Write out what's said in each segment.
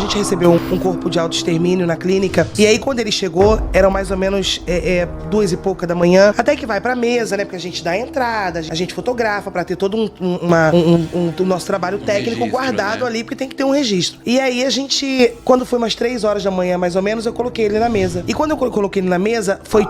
gente recebeu um corpo de autoextermínio na clínica. E aí, quando ele chegou, eram mais ou menos 2 e pouca da manhã. Até que vai pra mesa, né? Porque a gente dá a entrada, a gente fotografa pra ter todo o nosso trabalho técnico registro, guardado, né? ali, porque tem que ter um registro. E aí, a gente, quando foi umas 3 horas da manhã, mais ou menos, eu coloquei ele na mesa. E quando eu coloquei ele na mesa, foi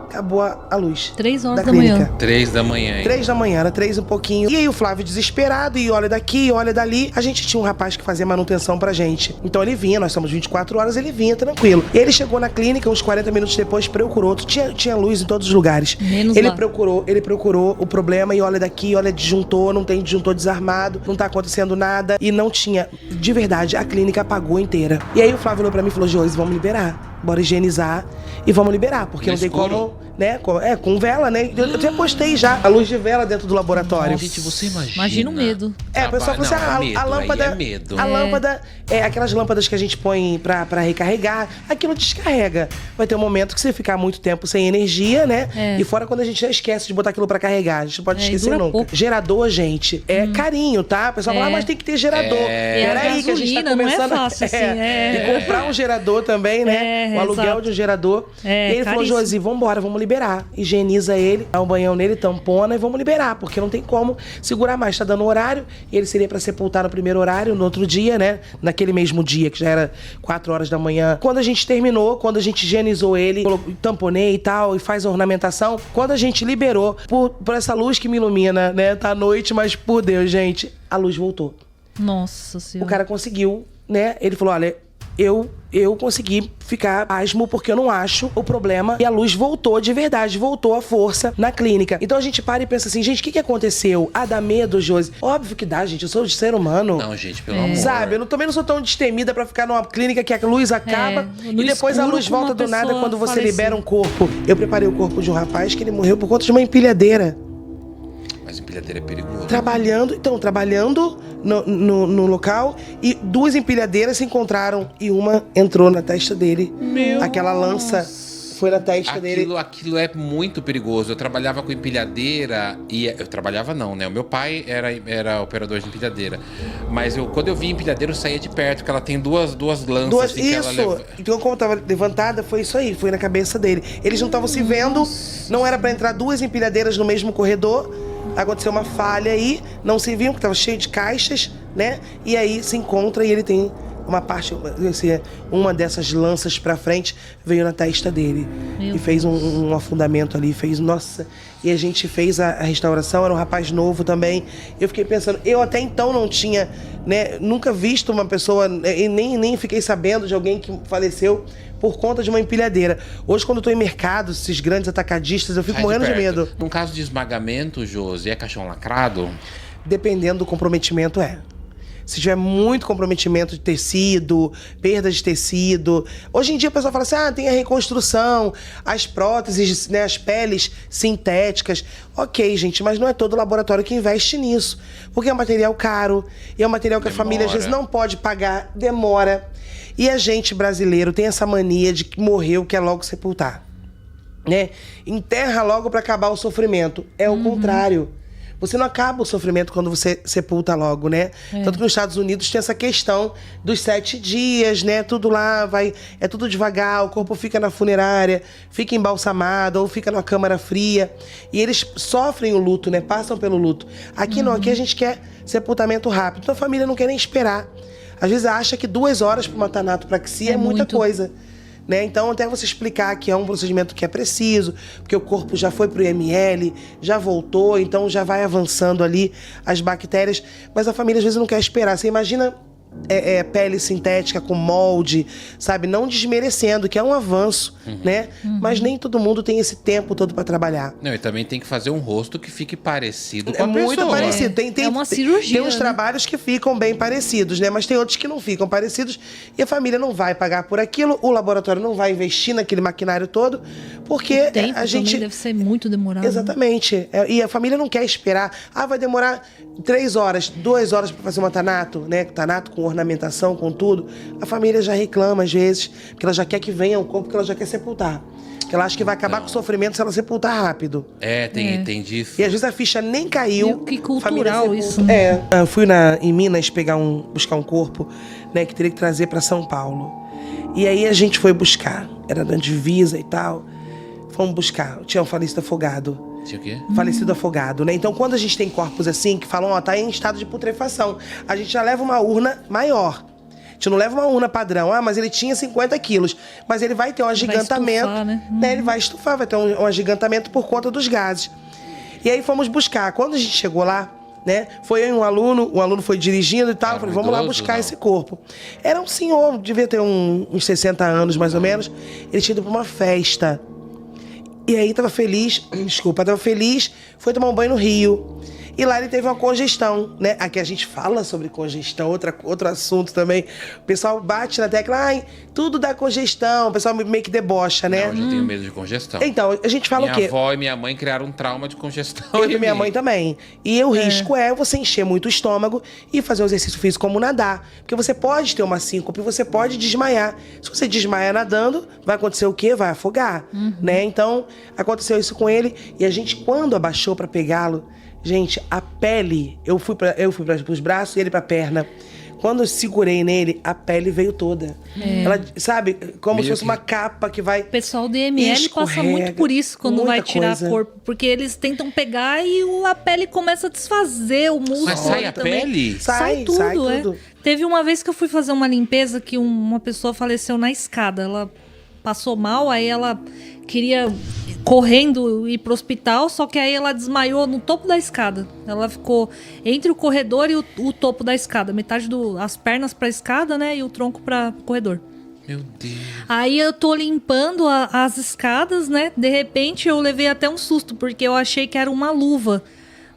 acabou a luz. 3 horas da da manhã. clínica. 3 da manhã, hein? 3 da manhã, era 3 um pouquinho. E aí o Flávio desesperado, e olha daqui, e olha dali. A gente tinha um rapaz que fazia manutenção pra gente. Então ele vinha, nós somos 24 horas, ele vinha tranquilo. Ele chegou na clínica, uns 40 minutos depois, procurou. Tinha luz em todos os lugares. Menos ele lá. procurou o problema, e olha daqui, olha disjuntor, não tem disjuntor desarmado, não tá acontecendo nada. E não tinha, de verdade, a clínica apagou inteira. E aí o Flávio olhou pra mim e falou: Josi, vamos liberar. Bora higienizar e vamos liberar, porque No não tem escuro? como, né? Com vela, né? Eu até postei já a luz de vela dentro do laboratório. Gente, você imagina. Imagina o medo. O pessoal falou assim: a lâmpada. Aí é medo. A lâmpada, aquelas lâmpadas que a gente põe pra recarregar, aquilo descarrega. Vai ter um momento que você ficar muito tempo sem energia, né? E fora quando a gente já esquece de botar aquilo pra carregar. A gente não pode esquecer dura nunca. pouco. Gerador, gente, é carinho, tá? O pessoal fala: mas tem que ter gerador. E a Peraí, que a gente tá gasolina não é começando. fácil, assim, E comprar um gerador também, né? O aluguel exato. de um gerador. E aí ele falou: caríssimo. Josi, vambora, vamos liberar. Higieniza ele, dá um banhão nele, tampona e vamos liberar, porque não tem como segurar mais. Tá dando horário, e ele seria pra sepultar no primeiro horário, no outro dia, né? Naquele mesmo dia, que já era 4 horas da manhã. Quando a gente terminou, quando a gente higienizou ele, tamponei e tal, e faz a ornamentação, quando a gente liberou, por essa luz que me ilumina, né? Tá à noite, mas por Deus, gente, a luz voltou. Nossa O Senhora. cara conseguiu, né? Ele falou: olha, eu consegui ficar pasmo porque eu não acho o problema. E a luz voltou de verdade, voltou a força na clínica. Então a gente para e pensa assim: gente, o que aconteceu? Ah, dá medo, Josi? Óbvio que dá, gente. Eu sou de ser humano. Não, gente, pelo amor. Sabe? Também não sou tão destemida pra ficar numa clínica que a luz acaba no e depois a escuro luz com uma volta do nada pessoa quando você falecida. libera um corpo. Eu preparei o corpo de um rapaz que ele morreu por conta de uma empilhadeira. Mas empilhadeira é perigoso. Trabalhando no local, e 2 empilhadeiras se encontraram e uma entrou na testa dele. Aquela lança foi na testa dele. Aquilo é muito perigoso. Eu trabalhava com empilhadeira e... Eu trabalhava não, né? O meu pai era operador de empilhadeira. Mas quando eu vi empilhadeira, eu saía de perto, porque ela tem duas lanças. Assim, que ela Isso! Então, como tava levantada, foi isso aí. Foi na cabeça dele. Eles não estavam se vendo. Não era pra entrar 2 empilhadeiras no mesmo corredor. Aconteceu uma falha aí. Não se viam, porque tava cheio de caixas, né? E aí se encontra e ele tem uma parte, assim, uma dessas lanças pra frente veio na testa dele. E fez um afundamento ali, nossa. E a gente fez a restauração, era um rapaz novo também. Eu fiquei pensando, eu até então não tinha, né, nunca visto uma pessoa, e nem fiquei sabendo de alguém que faleceu por conta de uma empilhadeira. Hoje, quando eu tô em mercado, esses grandes atacadistas, eu fico Sai morrendo de perto. medo. Num caso de esmagamento, Josi, é caixão lacrado? Dependendo do comprometimento, Se tiver muito comprometimento de tecido, perda de tecido. Hoje em dia o pessoal fala assim: tem a reconstrução, as próteses, né, as peles sintéticas. Ok, gente, mas não é todo laboratório que investe nisso. Porque é um material caro, e é um material que a família às vezes não pode pagar, demora. E a gente brasileiro tem essa mania de que morreu quer logo sepultar, né? Enterra logo para acabar o sofrimento. É o contrário. Você não acaba o sofrimento quando você sepulta logo, né? Tanto que nos Estados Unidos tem essa questão dos 7 dias, né? Tudo lá é tudo devagar, o corpo fica na funerária, fica embalsamado ou fica numa câmara fria. E eles sofrem o luto, né? Passam pelo luto. Aqui não, aqui a gente quer sepultamento rápido. Então a família não quer nem esperar. Às vezes acha que 2 horas para uma tanatopraxia é muita coisa. Né? Então, até você explicar que é um procedimento que é preciso, porque o corpo já foi pro IML, já voltou, então já vai avançando ali as bactérias, mas a família às vezes não quer esperar. Você imagina pele sintética com molde, sabe? Não desmerecendo, que é um avanço, né? Mas nem todo mundo tem esse tempo todo para trabalhar. Não, e também tem que fazer um rosto que fique parecido com a muito pessoa. parecido. É uma cirurgia, Tem uns trabalhos que ficam bem parecidos, né? Mas tem outros que não ficam parecidos e a família não vai pagar por aquilo, o laboratório não vai investir naquele maquinário todo, porque O tempo a gente... também deve ser muito demorado. Exatamente. E a família não quer esperar. Vai demorar 3 horas, 2 horas para fazer uma tanato, né? Tanato com ornamentação, com tudo. A família já reclama às vezes, porque ela já quer que venha o corpo, porque ela já quer sepultar. Que ela acha que vai acabar com o sofrimento se ela sepultar rápido. Tem disso. E às vezes a ficha nem caiu. Meio que cultural família sepulta. isso, né? Eu fui em Minas buscar um corpo, né, que teria que trazer pra São Paulo. E aí a gente foi buscar. Era na divisa e tal. Fomos buscar. Tinha um falecido afogado. Tinha o quê? Falecido afogado, né? Então, quando a gente tem corpos assim, que falam, ó, tá em estado de putrefação, a gente já leva uma urna maior. A gente não leva uma urna padrão. Ah, mas ele tinha 50 quilos. Mas ele vai ter um agigantamento. Vai estufar, né? Ele vai estufar, vai ter um agigantamento por conta dos gases. E aí fomos buscar. Quando a gente chegou lá, né? Foi eu e um aluno foi dirigindo e tal. Eu falei, vamos lá buscar esse corpo. Era um senhor, devia ter uns 60 anos mais ou menos. Ele tinha ido pra uma festa. E aí tava feliz, foi tomar um banho no rio. E lá ele teve uma congestão, né? Aqui a gente fala sobre congestão, outro assunto também. O pessoal bate na tecla, tudo dá congestão. O pessoal meio que debocha, né? Não, eu já tenho medo de congestão. Então, a gente fala o quê? Minha avó e minha mãe criaram um trauma de congestão. Eu e minha mãe também. E o risco é você encher muito o estômago e fazer um exercício físico como nadar. Porque você pode ter uma síncope, você pode desmaiar. Se você desmaia nadando, vai acontecer o quê? Vai afogar, né? Então, aconteceu isso com ele. E a gente, quando abaixou pra pegá-lo, gente, a pele, eu fui para os braços e ele pra perna. Quando eu segurei nele, a pele veio toda. Ela, sabe, como se fosse uma capa que vai. O pessoal do IML passa muito por isso quando vai tirar corpo. Porque eles tentam pegar e a pele começa a desfazer, o músculo. Mas sai a também. pele? Sai tudo. Teve uma vez que eu fui fazer uma limpeza que uma pessoa faleceu na escada. Ela passou mal, aí ela queria correndo ir pro hospital, só que aí ela desmaiou no topo da escada. Ela ficou entre o corredor e o topo da escada. Metade as pernas pra escada, né? E o tronco pra corredor. Meu Deus. Aí eu tô limpando as escadas, né? De repente eu levei até um susto, porque eu achei que era uma luva.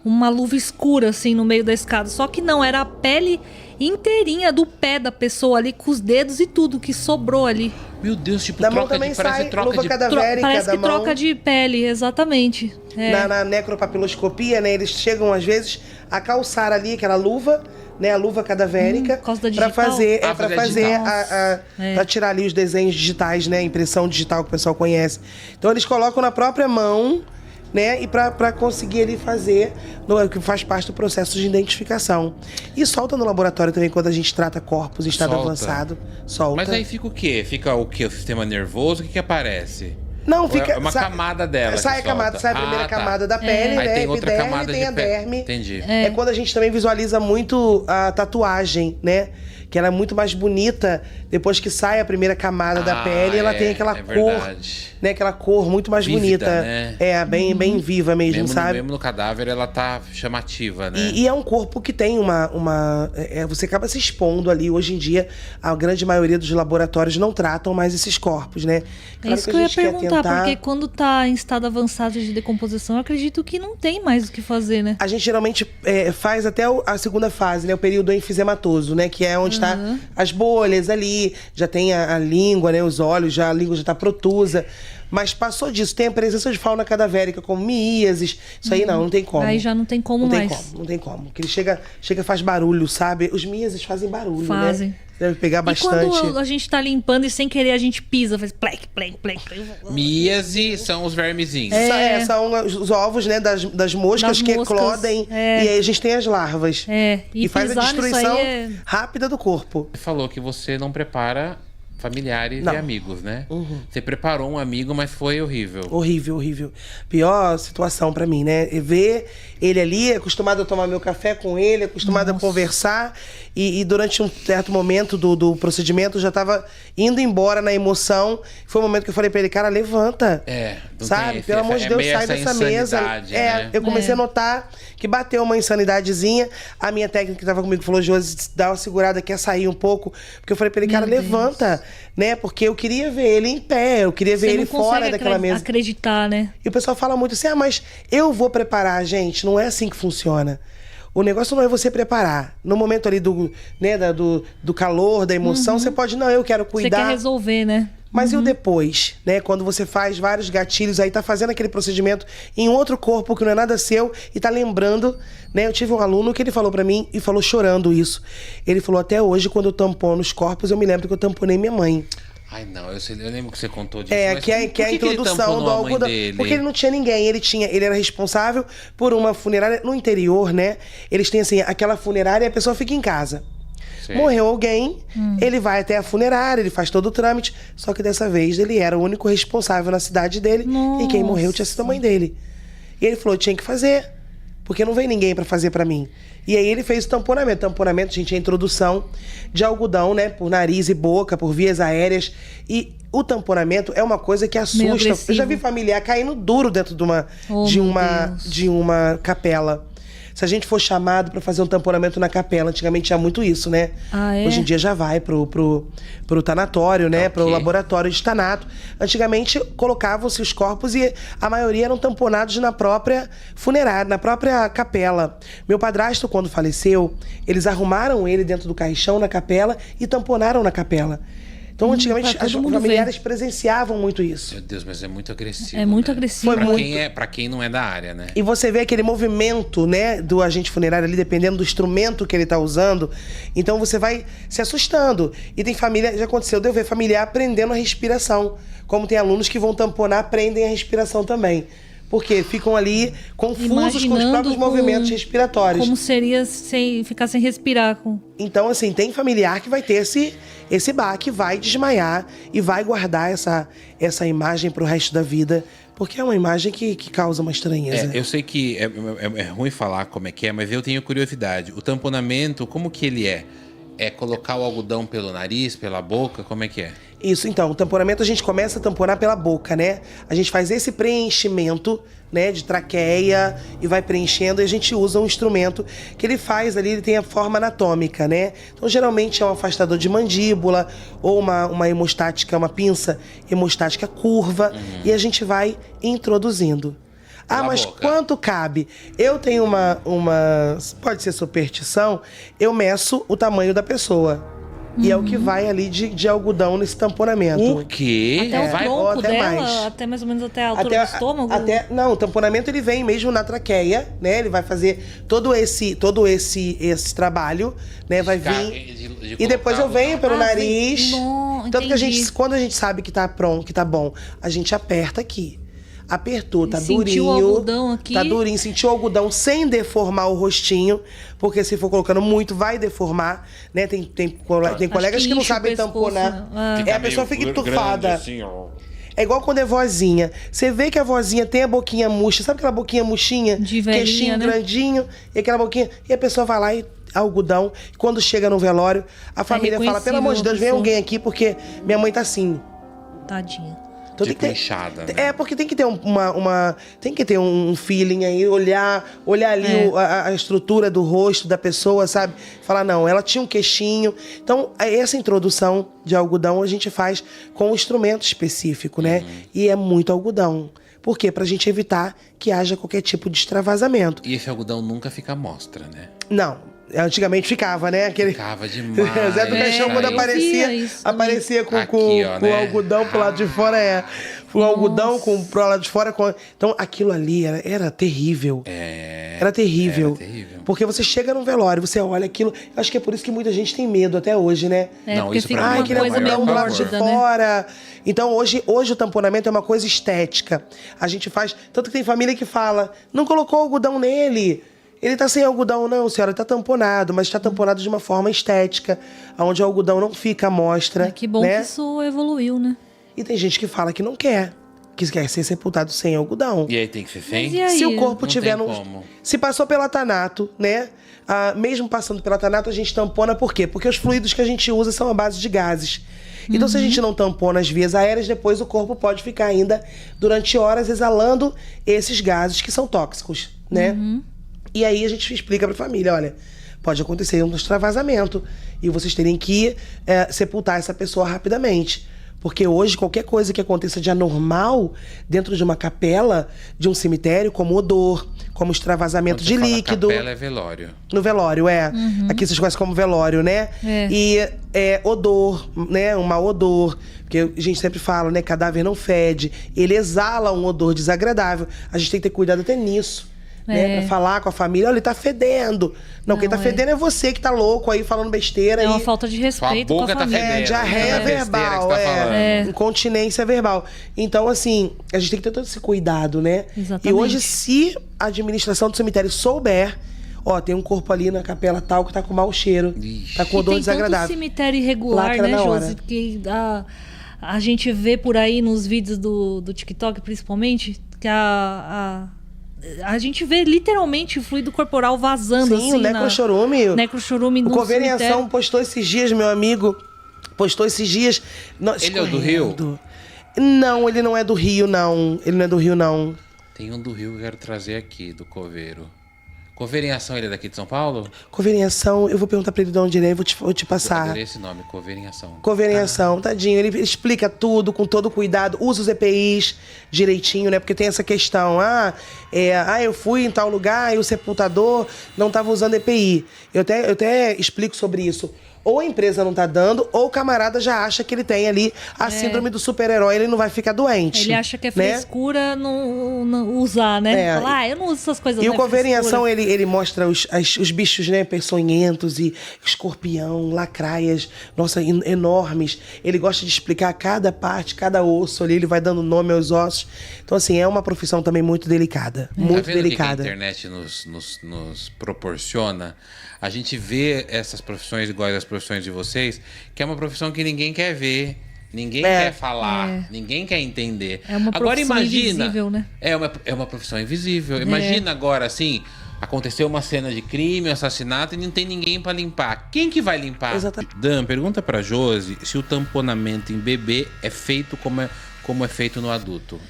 Uma luva escura, assim, no meio da escada. Só que não, era a pele inteirinha do pé da pessoa ali, com os dedos e tudo que sobrou ali. Meu Deus, tipo, da mão também parece troca luva de... cadavérica Parece da que mão. troca de pele, exatamente. Na necropapiloscopia, né, eles chegam às vezes a calçar ali aquela luva, né, a luva cadavérica, por causa da para digital? fazer, para tirar ali os desenhos digitais, né, a impressão digital que o pessoal conhece. Então eles colocam na própria mão, né, e para conseguir ali fazer, que faz parte do processo de identificação. E solta no laboratório também quando a gente trata corpos em estado avançado. Solta. Mas aí fica o quê? Fica o quê? O sistema nervoso? O que aparece? Não, fica. É uma camada dela. Sai a camada, sai a primeira camada da pele, Aí né? tem outra Epiderme, camada tem a de pele. derme. Entendi. É quando a gente também visualiza muito a tatuagem, né? Que ela é muito mais bonita depois que sai a primeira camada da pele, ela tem aquela cor, verdade. né? Aquela cor muito mais Vívida, bonita. né? É, bem viva mesmo, sabe? Mesmo no cadáver, ela tá chamativa, né? E é um corpo que tem você acaba se expondo ali. Hoje em dia, a grande maioria dos laboratórios não tratam mais esses corpos, né? Claro, é isso que eu ia perguntar, porque quando tá em estado avançado de decomposição, eu acredito que não tem mais o que fazer, né? A gente geralmente faz até a segunda fase, né? O período enfisematoso, né? Que é onde tá as bolhas ali, já tem a língua, né? Os olhos, a língua já tá protusa. Mas passou disso, tem a presença de fauna cadavérica, como miíases. Isso aí não tem como. Aí já não tem como mais. Não tem como. Porque ele chega e faz barulho, sabe? Os miíases fazem barulho, Fazem. né? Deve pegar bastante. E quando a gente tá limpando e sem querer a gente pisa, faz plec, plec, plec. Miíase são os vermezinhos. São os ovos, né, das moscas que eclodem. E aí a gente tem as larvas. E faz a pisar nisso destruição aí rápida do corpo. Você falou que você não prepara familiares e amigos, né? Você preparou um amigo, mas foi horrível. Horrível. Pior situação pra mim, né? Ver ele ali, acostumado a tomar meu café com ele, acostumado a conversar. E durante um certo momento do procedimento, eu já tava indo embora na emoção. Foi o momento que eu falei pra ele, cara, levanta. Sabe? Pelo amor de Deus, sai dessa mesa. Né? Eu comecei a notar que bateu uma insanidadezinha. A minha técnica que tava comigo falou, Josi, dá uma segurada, quer sair um pouco. Porque eu falei pra ele, cara, levanta. Né? Porque eu queria ver ele em pé, eu queria ver ele fora daquela mesa. Acreditar, né? E o pessoal fala muito assim, mas eu vou preparar, gente. Não é assim que funciona. O negócio não é você preparar. No momento ali do calor, da emoção, você pode, não, eu quero cuidar. Você quer resolver, né? Mas e o depois, né? Quando você faz vários gatilhos, aí tá fazendo aquele procedimento em outro corpo que não é nada seu e tá lembrando, né? Eu tive um aluno que ele falou pra mim e falou chorando isso. Ele falou, até hoje, quando eu tampono os corpos, eu me lembro que eu tamponei minha mãe. Ai, não, eu lembro que você contou disso. É, mas que é por a que introdução ele do tamponou a mãe algodão. dele? Porque ele não tinha ninguém. Ele era responsável por uma funerária. No interior, né? Eles têm assim, aquela funerária e a pessoa fica em casa. Sei. Morreu alguém, ele vai até a funerária, ele faz todo o trâmite. Só que dessa vez ele era o único responsável na cidade dele. E quem morreu tinha sido a mãe dele. E ele falou, tinha que fazer. Porque não veio ninguém pra fazer pra mim. E aí ele fez o tamponamento. Tamponamento, gente, é a introdução de algodão, né? Por nariz e boca, por vias aéreas. E o tamponamento é uma coisa que Meio assusta. agressivo. Eu já vi familiar caindo duro dentro Oh, de meu Deus. uma capela. Se a gente for chamado pra fazer um tamponamento na capela, antigamente tinha muito isso, né? Ah, é? Hoje em dia já vai pro tanatório, né? Pro Ok. laboratório de tanato. Antigamente colocavam-se os corpos e a maioria eram tamponados na própria funerária, na própria capela. Meu padrasto, quando faleceu, eles arrumaram ele dentro do caixão na capela e tamponaram na capela. Então, antigamente, pra as todo mundo familiares presenciavam muito isso. Meu Deus, mas é muito agressivo. É muito né? agressivo. Foi muito. Pra quem não é da área, né? E você vê aquele movimento, né, do agente funerário ali, dependendo do instrumento que ele tá usando. Então você vai se assustando. E tem família, já aconteceu de eu ver familiar aprendendo a respiração. Como tem alunos que vão tamponar, aprendem a respiração também. Porque ficam ali confusos com os Imaginando próprios movimentos respiratórios. Como seria ficar sem respirar com. Então, assim, tem familiar que vai ter esse baque, vai desmaiar e vai guardar essa imagem pro resto da vida, porque é uma imagem que causa uma estranheza. Eu sei que é ruim falar como é que é, mas eu tenho curiosidade. O tamponamento, como que ele é? É colocar o algodão pelo nariz, pela boca? Como é que é? Isso, então, o tamponamento a gente começa a tamponar pela boca, né? A gente faz esse preenchimento, né, de traqueia e vai preenchendo e a gente usa um instrumento que ele faz ali, ele tem a forma anatômica, né? Então, geralmente é um afastador de mandíbula ou uma hemostática, uma pinça hemostática curva e a gente vai introduzindo. Ah, Pela mas boca. quanto cabe? Eu tenho pode ser superstição, eu meço o tamanho da pessoa. E é o que vai ali de algodão nesse tamponamento. O quê? Até o vai- tronco ou até dela, mais. até mais ou menos até a altura do estômago. Não, o tamponamento ele vem mesmo na traqueia, né? Ele vai fazer todo esse trabalho, né? Vai vir. E depois eu venho pelo nariz. Tanto que quando a gente sabe que tá pronto, que tá bom, a gente aperta aqui. Apertou, tá Sentiu durinho. o algodão aqui. Tá durinho, sentiu o algodão sem deformar o rostinho, porque se for colocando muito, vai deformar, né? Tem colegas que que não incha o sabem pescoço, tamponar. né? Ah. A pessoa fica entufada. Assim, ó. É igual quando é vozinha. Você vê que a vozinha tem a boquinha murcha. Sabe aquela boquinha murchinha? De velhinha, Queixinho né? grandinho. E aquela boquinha... E a pessoa vai lá e algodão. Quando chega no velório, a família fala, pelo amor de Deus, vem reconhecível a alguém aqui, porque minha mãe tá assim. Tadinha. Então Tipo inchada, né? É, porque tem que ter tem que ter um feeling aí, olhar ali a estrutura do rosto da pessoa, sabe? Falar, não, ela tinha um queixinho. Então, essa introdução de algodão a gente faz com um instrumento específico, né? E é muito algodão. Por quê? Pra gente evitar que haja qualquer tipo de extravasamento. E esse algodão nunca fica à mostra, né? Não. Antigamente ficava, né? Aquele... Ficava demais. Zé do Caixão, quando eu via isso aparecia com Aqui, ó, o né? algodão pro lado de fora, o algodão pro lado de fora. Então, aquilo ali era terrível. Era terrível. Era terrível. Porque você chega num velório, você olha aquilo... Acho que é por isso que muita gente tem medo até hoje, né? Não, Porque isso fica pra mim uma Aquele coisa meio algodão do lado de mórbida, né? fora. Então, hoje o tamponamento é uma coisa estética. A gente faz... Tanto que tem família que fala, não colocou algodão nele. Ele tá sem algodão, não, senhora, tá tamponado, mas tá tamponado de uma forma estética, onde o algodão não fica à mostra. Que bom né? que isso evoluiu, né? E tem gente que fala que não quer, que quer ser sepultado sem algodão. E aí tem que ser sem? Mas e aí? Se o corpo Não tiver tem como. Se passou pela tanato, né? Mesmo passando pela tanato, a gente tampona por quê? Porque os fluidos que a gente usa são à base de gases. Então, se a gente não tampona as vias aéreas, depois o corpo pode ficar ainda durante horas exalando esses gases que são tóxicos, né? E aí a gente explica pra família, olha, pode acontecer um extravasamento e vocês terem que sepultar essa pessoa rapidamente. Porque hoje, qualquer coisa que aconteça de anormal dentro de uma capela, de um cemitério, como odor, como extravasamento Quando de você fala líquido... capela é velório. No velório, Aqui vocês conhecem como velório, né? É. E odor, né? Um mau odor. Porque a gente sempre fala, né? Cadáver não fede. Ele exala um odor desagradável. A gente tem que ter cuidado até nisso. né? Pra falar com a família, olha, ele tá fedendo. Não, quem tá fedendo é você que tá louco aí falando besteira. É uma falta de respeito com a boca tá família. fedendo. Diarreia verbal, incontinência verbal. Então, assim, a gente tem que ter todo esse cuidado, né? Exatamente. E hoje, se a administração do cemitério souber, ó, tem um corpo ali na capela tal que tá com mau cheiro, tá com odor tem desagradável. tanto cemitério irregular, Lacra né, na hora. Josi? Que a gente vê por aí nos vídeos do TikTok, principalmente, que a gente vê literalmente o fluido corporal vazando. Sim, assim, o necrochorume. O necrochorume O no Coveira em cemitério. Ação postou esses dias, meu amigo. Postou esses dias. Ele é do Rio? Não, ele não é do Rio, não. Ele não é do Rio, não. Tem um do Rio que eu quero trazer aqui, do Coveiro. Coveiro em Ação, ele é daqui de São Paulo? Coveira em Ação, eu vou perguntar pra ele de onde ele é e vou te Eu passar. adorei esse nome, Coveiro em Ação. Coveira em Ação, tadinho. Ele explica tudo com todo cuidado, usa os EPIs direitinho, né? Porque tem essa questão. Eu fui em tal lugar e o sepultador não estava usando EPI. Eu até explico sobre isso. Ou a empresa não tá dando, ou o camarada já acha que ele tem ali a síndrome do super-herói, ele não vai ficar doente. Ele acha que é né? frescura não usar, né? Fala, eu não uso essas coisas. E não o é Coveira em frescura. Ação, ele mostra os bichos, né, peçonhentos e escorpião, lacraias, nossa, enormes. Ele gosta de explicar cada parte, cada osso ali, ele vai dando nome aos ossos. Então, assim, é uma profissão também muito delicada, muito Tá vendo delicada. O que a internet nos proporciona? A gente vê essas profissões iguais às profissões de vocês, que é uma profissão que ninguém quer ver, ninguém quer falar, ninguém quer entender. É uma agora profissão imagina, invisível, né? É uma profissão invisível. Imagina agora, assim, aconteceu uma cena de crime, um assassinato e não tem ninguém pra limpar. Quem que vai limpar? Exatamente. Dan, pergunta pra Josi se o tamponamento em bebê é feito como é feito no adulto.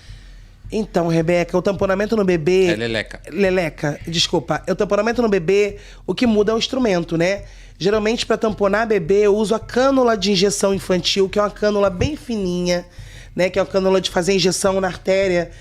Então, Rebeca, o tamponamento no bebê... É leleca. Leleca, desculpa. O tamponamento no bebê, o que muda é o instrumento, né? Geralmente, para tamponar bebê, eu uso a cânula de injeção infantil, que é uma cânula bem fininha, né? Que é uma cânula de fazer injeção na artéria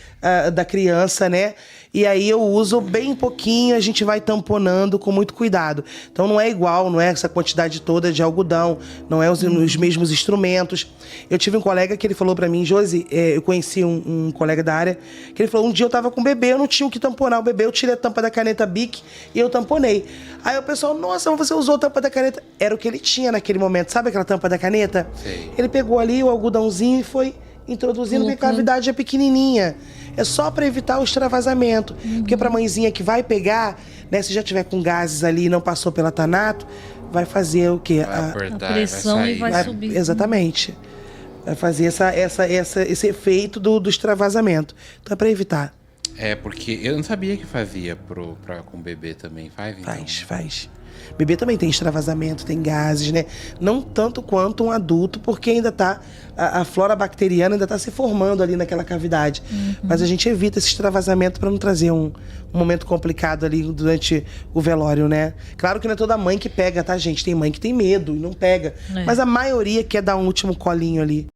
da criança, né? E aí eu uso bem pouquinho, a gente vai tamponando com muito cuidado. Então não é igual, não é essa quantidade toda de algodão, não é os mesmos instrumentos. Eu tive um colega que ele falou pra mim, Josi, eu conheci um colega da área, que ele falou, um dia eu tava com o bebê, eu não tinha o que tamponar o bebê, eu tirei a tampa da caneta Bic e eu tamponei. Aí o pessoal, nossa, mas você usou a tampa da caneta. Era o que ele tinha naquele momento, sabe aquela tampa da caneta? Sim. Ele pegou ali o algodãozinho e foi introduzindo, porque a cavidade é pequenininha. É só para evitar o extravasamento. Porque pra mãezinha que vai pegar, né, se já tiver com gases ali e não passou pela Tanato, vai fazer o quê? Vai apertar, a pressão vai sair. e vai subir. Exatamente. Vai fazer esse efeito do extravasamento. Então é pra evitar. É, porque eu não sabia que fazia com bebê também. Faz, então? Faz. Bebê também tem extravasamento, tem gases, né? Não tanto quanto um adulto, porque ainda tá... A flora bacteriana ainda tá se formando ali naquela cavidade. Mas a gente evita esse extravasamento para não trazer um momento complicado ali durante o velório, né? Claro que não é toda mãe que pega, tá, gente? Tem mãe que tem medo e não pega. Mas a maioria quer dar um último colinho ali.